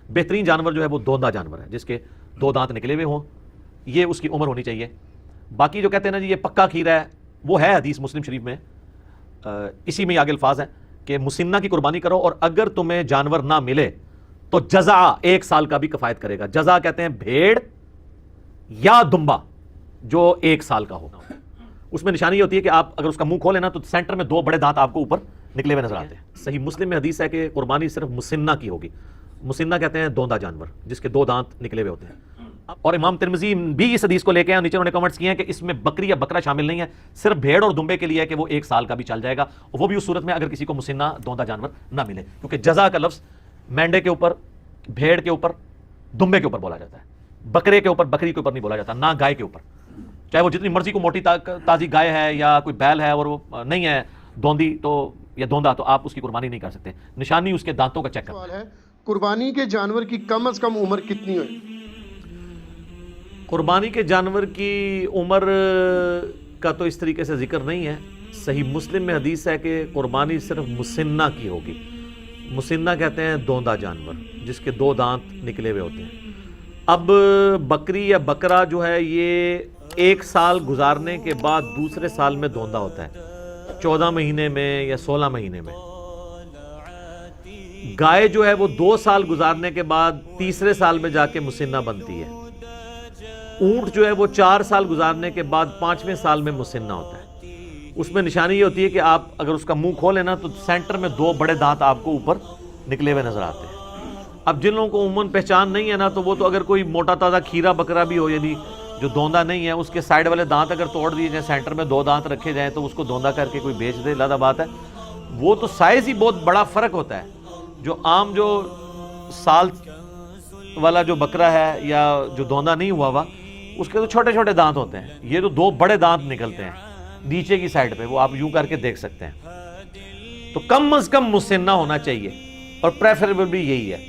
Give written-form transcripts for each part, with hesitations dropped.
بہترین جانور جو ہے وہ دوندا جانور ہے جس کے 2 دانت نکلے ہوئے ہوں، یہ اس کی عمر ہونی چاہیے۔ باقی جو کہتے ہیں نا جی یہ پکا کھیرا ہے، وہ ہے حدیث مسلم شریف میں، اسی میں آگے الفاظ ہیں کہ مسنہ کی قربانی کرو اور اگر تمہیں جانور نہ ملے تو جزا 1 سال کا بھی کفایت کرے گا۔ جزا کہتے ہیں بھیڑ یا دمبا جو 1 سال کا ہو۔ اس میں نشانی یہ ہوتی ہے کہ آپ اگر اس کا منہ کھولیں نا تو سینٹر میں 2 بڑے دانت آپ کو اوپر نکلے ہوئے نظر آتے ہیں۔ صحیح مسلم میں حدیث ہے کہ قربانی صرف مسنہ کی ہوگی۔ مسنہ کہتے ہیں دوندا جانور جس کے 2 دانت نکلے ہوئے ہوتے ہیں۔ اور امام ترمذی بھی اس حدیث کو لے کے ہیں، نیچے انہوں نے کمنٹس کیے ہیں کہ اس میں بکری یا بکرا شامل نہیں ہے، صرف بھیڑ اور دمبے کے لیے ہے کہ وہ 1 سال کا بھی چل جائے گا، وہ بھی اس صورت میں اگر کسی کو مسنہ دوندا جانور نہ ملے، کیونکہ جزا کا لفظ مینڈے کے اوپر، بھیڑ کے اوپر، دمبے کے اوپر بولا جاتا ہے، بکرے کے اوپر، بکری کے اوپر نہیں بولا جاتا، نہ گائے کے اوپر، چاہے وہ جتنی مرضی کو موٹی تازی گائے ہے یا کوئی بیل ہے اور وہ نہیں ہے دوندی تو یا دوندا تو آپ اس کی قربانی نہیں کر سکتے۔ نشانی اس کے دانتوں کا چیک کرنا ہے۔ قربانی کے جانور کی کم از کم عمر کتنی ہوئی؟ قربانی کے جانور کی عمر کا تو اس طریقے سے ذکر نہیں ہے۔ صحیح مسلم میں حدیث ہے کہ قربانی صرف مسنہ کی ہوگی۔ مسنہ کہتے ہیں دوندا جانور جس کے 2 دانت نکلے ہوئے ہوتے ہیں۔ اب بکری یا بکرا جو ہے یہ 1 سال گزارنے کے بعد دوسرے سال میں دوندا ہوتا ہے، 14 مہینے میں یا 16 مہینے میں۔ گائے جو ہے وہ 2 سال گزارنے کے بعد تیسرے سال میں جا کے مسنہ بنتی ہے۔ اونٹ جو ہے وہ 4 سال گزارنے کے بعد 5ویں سال میں مسنہ ہوتا ہے۔ اس میں نشانی یہ ہوتی ہے کہ آپ اگر اس کا منہ کھولیں نا تو سینٹر میں 2 بڑے دانت آپ کو اوپر نکلے ہوئے نظر آتے ہیں۔ اب جن لوگوں کو عموماً پہچان نہیں ہے نا تو وہ تو اگر کوئی موٹا تازہ کھیرا بکرا بھی ہو، یعنی جو دوندا نہیں ہے، اس کے سائیڈ والے دانت اگر توڑ دیے جائیں، سینٹر میں 2 دانت رکھے جائیں تو اس کو دوندا کر کے کوئی بیچ دے، لادہ بات ہے۔ وہ تو سائز ہی بہت بڑا فرق ہوتا ہے۔ جو عام جو سال والا جو بکرا ہے یا جو دوندا نہیں ہوا ہوا، اس کے تو چھوٹے چھوٹے دانت ہوتے ہیں، یہ تو 2 بڑے دانت نکلتے ہیں نیچے کی سائڈ پہ، وہ آپ یوں کر کے دیکھ سکتے ہیں۔ تو کم از کم مسنہ ہونا چاہیے اور پریفریبل بھی یہی ہے۔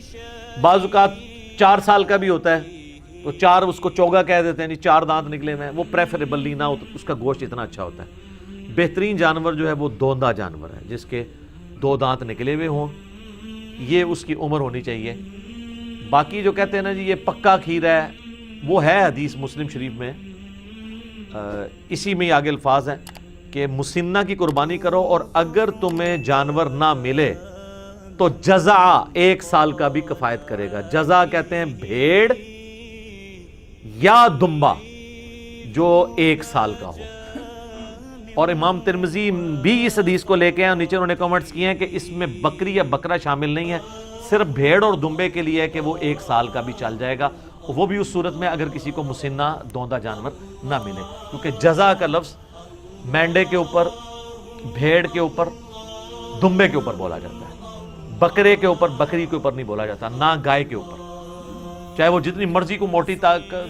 بعض اوقات 4 سال کا بھی ہوتا ہے تو 4 اس کو چوگا کہہ دیتے ہیں، 4 دانت نکلے ہوئے ہیں، وہ پریفریبلی نہ ہو تو اس کا گوشت اتنا اچھا ہوتا ہے۔ بہترین جانور جو ہے وہ دوندا جانور ہے جس کے 2 دانت نکلے ہوئے ہوں، یہ اس کی عمر ہونی چاہیے۔ باقی جو کہتے ہیں نا جی یہ پکا کھیرا ہے، وہ ہے حدیث مسلم شریف میں، اسی میں آگے الفاظ ہیں کہ مسنہ کی قربانی کرو اور اگر تمہیں جانور نہ ملے تو جزا 1 سال کا بھی کفایت کرے گا۔ جزا کہتے ہیں بھیڑ یا دمبا جو 1 سال کا ہو۔ اور امام ترمذی بھی اس حدیث کو لے کے ہیں، نیچے انہوں نے کمنٹس کیے ہیں کہ اس میں بکری یا بکرا شامل نہیں ہے، صرف بھیڑ اور دمبے کے لیے ہے کہ وہ 1 سال کا بھی چل جائے گا، وہ بھی اس صورت میں اگر کسی کو مسنہ دوندا جانور نہ ملے، کیونکہ جزا کا لفظ مینڈے کے اوپر، بھیڑ کے اوپر، دمبے کے اوپر بولا جاتا ہے، بکرے کے اوپر، بکری کے اوپر نہیں بولا جاتا، نہ گائے کے اوپر، چاہے وہ جتنی مرضی کو موٹی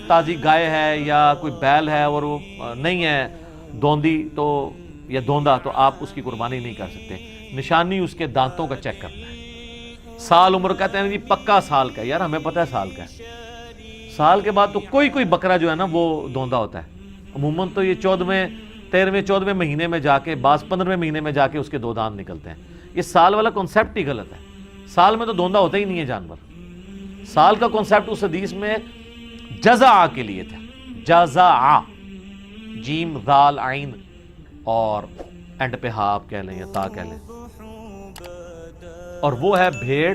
تازی گائے ہے یا کوئی بیل ہے اور وہ نہیں ہے دوندی تو یا دوندا تو آپ اس کی قربانی نہیں کر سکتے۔ نشانی اس کے دانتوں کا چیک کرنا ہے۔ سال عمر کہتے ہیں جی پکا سال کا، یار ہمیں پتہ ہے سال کا ہے، سال کے بعد تو کوئی بکرا جو ہے نا وہ دوندا ہوتا ہے۔ عموماً تو یہ 14ویں 13ویں 14ویں مہینے میں جا کے، بعض 15ویں مہینے میں جا کے اس کے 2 دانت نکلتے ہیں۔ یہ سال والا کنسیپٹ ہی غلط ہے، سال میں تو دوندا ہوتا ہی نہیں ہے جانور۔ سال کا کنسیپٹ اس حدیث میں جزا کے لیے تھا، جزا، جیم ذال عین اور اینڈ پہ ہا آپ کہہ لیں یا تا کہہ لیں، اور وہ ہے بھیڑ،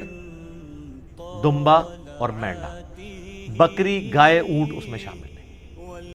دمبا اور مینڈا، بکری، گائے، اونٹ اس میں شامل۔